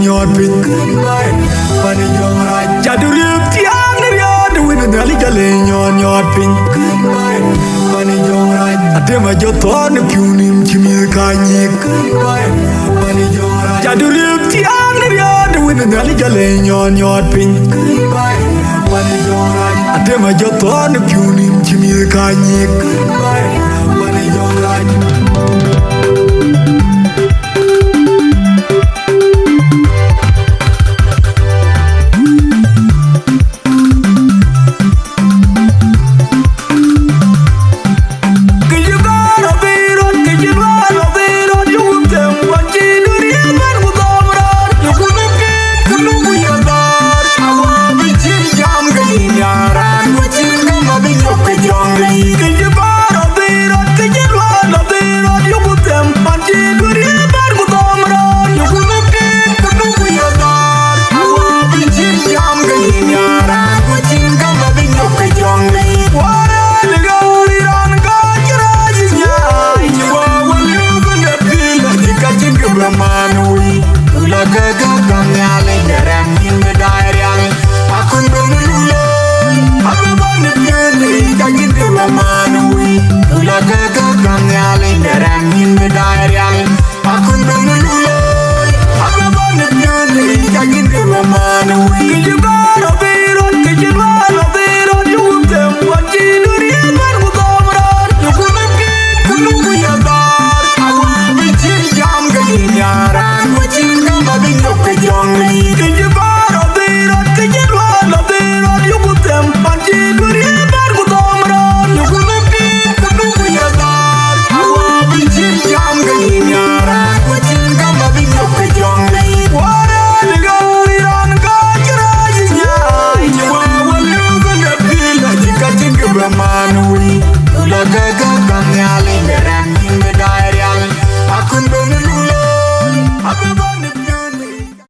nyot pin pani jong raj jaduri tiang riad win ngali jale nyot pin pani jong raj atema joton punim chimi kanyi pani jong raj jaduri tiang riad win ngali jale nyot pin pani jong raj atema joton punim chimi kanyi pani jong raj